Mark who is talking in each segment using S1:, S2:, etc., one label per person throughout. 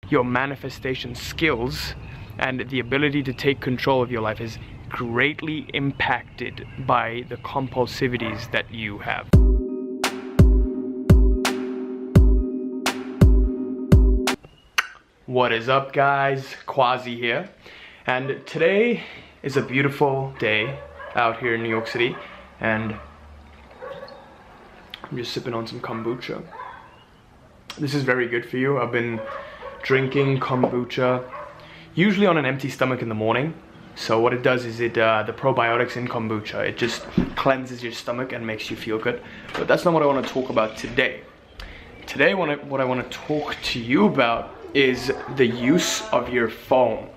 S1: your manifestation skills and the ability to take control of your life is greatly impacted by the compulsivities that you have. What is up, guys? Quasi here, and today is a beautiful day out here in New York City, and I'm just sipping on some kombucha. This is very good for you. I've been drinking kombucha usually on an empty stomach in the morning. So what it does is the probiotics in kombucha, it just cleanses your stomach and makes you feel good. But that's not what I want to talk about today. Today what I want to talk to you about is the use of your phone,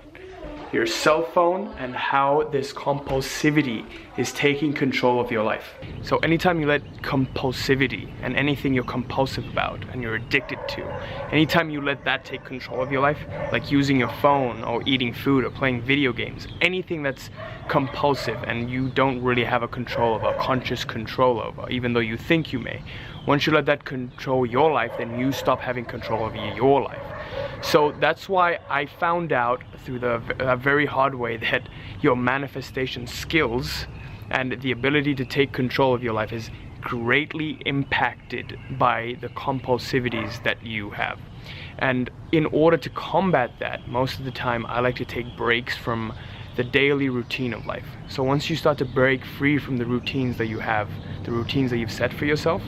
S1: your cell phone, and how this compulsivity is taking control of your life. So anytime you let compulsivity and anything you're compulsive about and you're addicted to, anytime you let that take control of your life, like using your phone or eating food or playing video games, anything that's compulsive and you don't really have a control over, conscious control over, even though you think you may, once you let that control your life, then you stop having control over your life. So that's why I found out through the very hard way that your manifestation skills and the ability to take control of your life is greatly impacted by the compulsivities that you have. And in order to combat that, most of the time I like to take breaks from the daily routine of life. So once you start to break free from the routines that you have, the routines that you've set for yourself,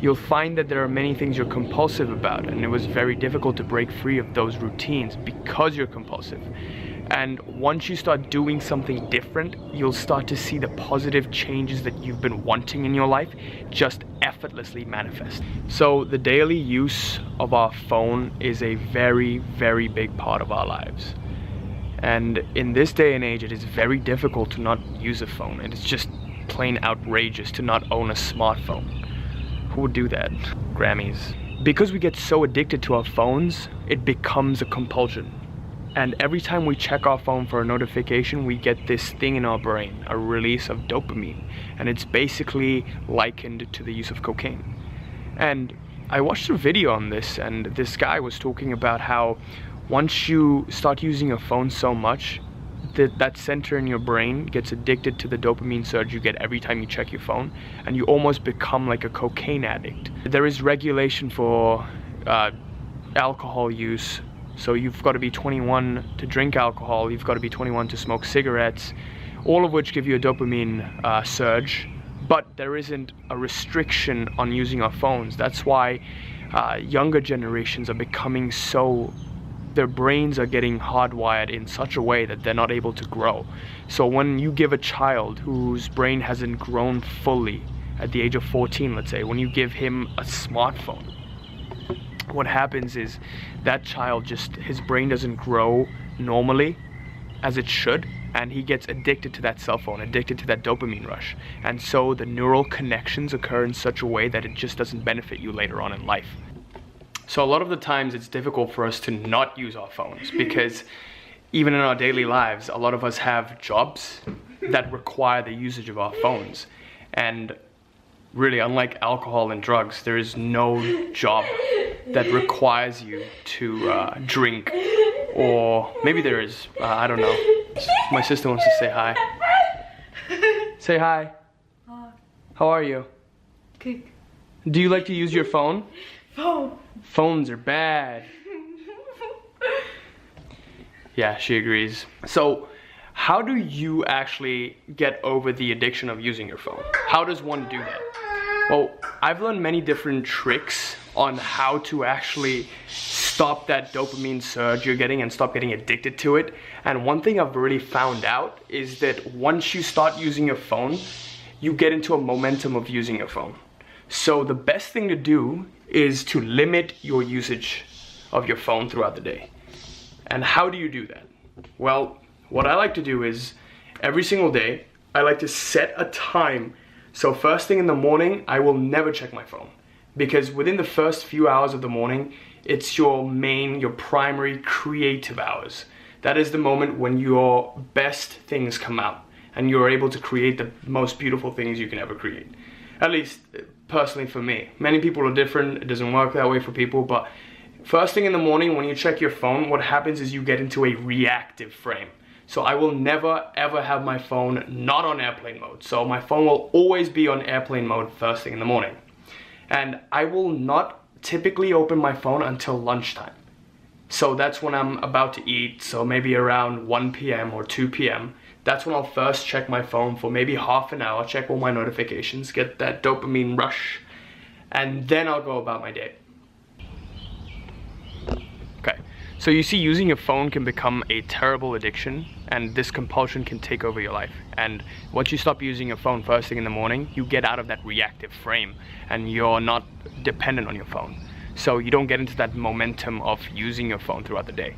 S1: you'll find that there are many things you're compulsive about, and it was very difficult to break free of those routines because you're compulsive. And once you start doing something different, you'll start to see the positive changes that you've been wanting in your life just effortlessly manifest. So the daily use of our phone is a very, very big part of our lives. And in this day and age, it is very difficult to not use a phone. And it's just plain outrageous to not own a smartphone. Who would do that? Grammys. Because we get so addicted to our phones, it becomes a compulsion. And every time we check our phone for a notification, we get this thing in our brain, a release of dopamine. And it's basically likened to the use of cocaine. And I watched a video on this, and this guy was talking about how once you start using your phone so much, that center in your brain gets addicted to the dopamine surge you get every time you check your phone, and you almost become like a cocaine addict. There is regulation for alcohol use, so you've got to be 21 to drink alcohol, you've got to be 21 to smoke cigarettes, all of which give you a dopamine surge, but there isn't a restriction on using our phones. That's why younger generations are becoming so, their brains are getting hardwired in such a way that they're not able to grow. So when you give a child whose brain hasn't grown fully at the age of 14, let's say, when you give him a smartphone, what happens is that child his brain doesn't grow normally as it should, and he gets addicted to that cell phone, addicted to that dopamine rush. And so the neural connections occur in such a way that it just doesn't benefit you later on in life. So a lot of the times it's difficult for us to not use our phones, because even in our daily lives, a lot of us have jobs that require the usage of our phones. And really, unlike alcohol and drugs, there is no job that requires you to drink, or maybe there is, I don't know. My sister wants to say hi. Say hi. Hi. How are you?
S2: Good.
S1: Do you like to use your phone?
S2: Phone.
S1: Phones are bad. Yeah, she agrees. So, how do you actually get over the addiction of using your phone? How does one do that? Well, I've learned many different tricks on how to actually stop that dopamine surge you're getting and stop getting addicted to it. And one thing I've really found out is that once you start using your phone, you get into a momentum of using your phone. So the best thing to do is to limit your usage of your phone throughout the day. And how do you do that? Well, what I like to do is every single day, I like to set a time. So first thing in the morning, I will never check my phone, because within the first few hours of the morning, it's your primary creative hours. That is the moment when your best things come out and you're able to create the most beautiful things you can ever create. At least personally for me. Many people are different, it doesn't work that way for people, but First thing in the morning when you check your phone, what happens is you get into a reactive frame. So I will never ever have my phone not on airplane mode. So my phone will always be on airplane mode first thing in the morning. And I will not typically open my phone until lunchtime. So that's when I'm about to eat, so maybe around 1 p.m. or 2 p.m. That's when I'll first check my phone for maybe half an hour, check all my notifications, get that dopamine rush, and then I'll go about my day. Okay, so you see, using your phone can become a terrible addiction, and this compulsion can take over your life. And once you stop using your phone first thing in the morning, you get out of that reactive frame and you're not dependent on your phone. So you don't get into that momentum of using your phone throughout the day.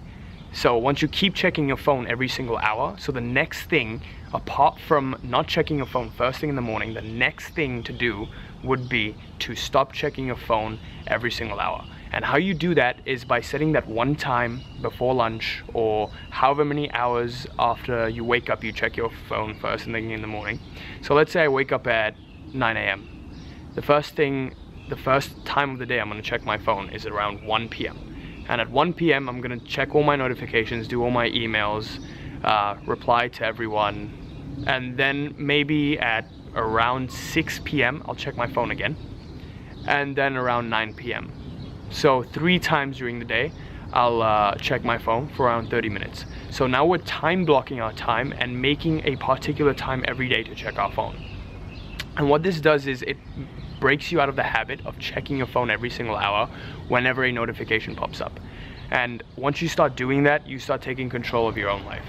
S1: So once you keep checking your phone every single hour, so the next thing, apart from not checking your phone first thing in the morning, the next thing to do would be to stop checking your phone every single hour. And how you do that is by setting that one time before lunch, or however many hours after you wake up you check your phone first thing in the morning. So let's say I wake up at 9 a.m. The first time of the day I'm going to check my phone is around 1 p.m. And at 1 p.m. I'm going to check all my notifications, do all my emails, reply to everyone, and then maybe at around 6 p.m. I'll check my phone again, and then around 9 p.m. So 3 times during the day I'll check my phone for around 30 minutes. So now we're time blocking our time and making a particular time every day to check our phone. And what this does is it breaks you out of the habit of checking your phone every single hour whenever a notification pops up. And once you start doing that, you start taking control of your own life.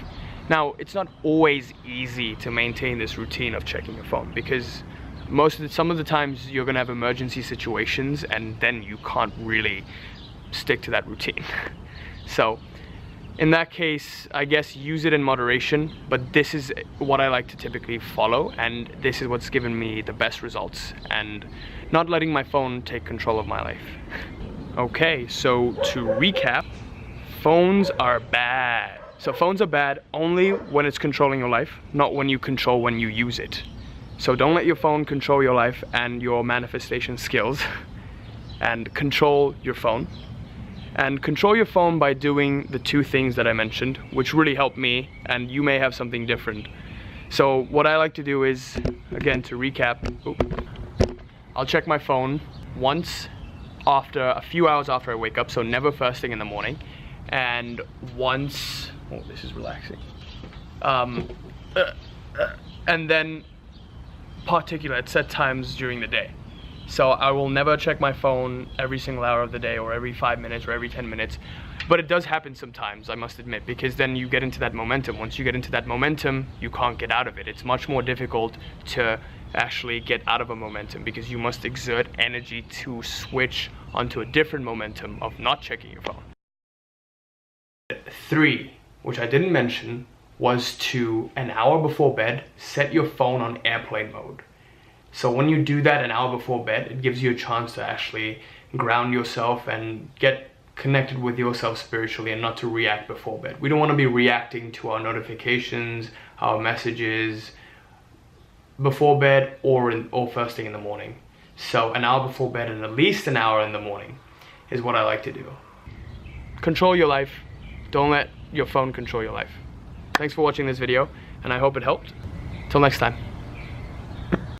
S1: Now, it's not always easy to maintain this routine of checking your phone, because some of the times you're gonna have emergency situations and then you can't really stick to that routine. So in that case, I guess use it in moderation, but this is what I like to typically follow, and this is what's given me the best results, and not letting my phone take control of my life. Okay, so to recap, phones are bad. So phones are bad only when it's controlling your life, not when you control when you use it. So don't let your phone control your life and your manifestation skills, and control your phone. And control your phone by doing the 2 things that I mentioned, which really helped me, and you may have something different. So what I like to do is, again, to recap, I'll check my phone once after a few hours after I wake up, so never first thing in the morning, and once, oh, this is relaxing, and then particular at set times during the day. So I will never check my phone every single hour of the day, or every 5 minutes, or every 10 minutes. But it does happen sometimes, I must admit, because then you get into that momentum. Once you get into that momentum, you can't get out of it. It's much more difficult to actually get out of a momentum, because you must exert energy to switch onto a different momentum of not checking your phone. 3, which I didn't mention, was to, an hour before bed, set your phone on airplane mode. So when you do that an hour before bed, it gives you a chance to actually ground yourself and get connected with yourself spiritually, and not to react before bed. We don't want to be reacting to our notifications, our messages before bed or first thing in the morning. So an hour before bed and at least an hour in the morning is what I like to do. Control your life. Don't let your phone control your life. Thanks for watching this video, and I hope it helped. Till next time.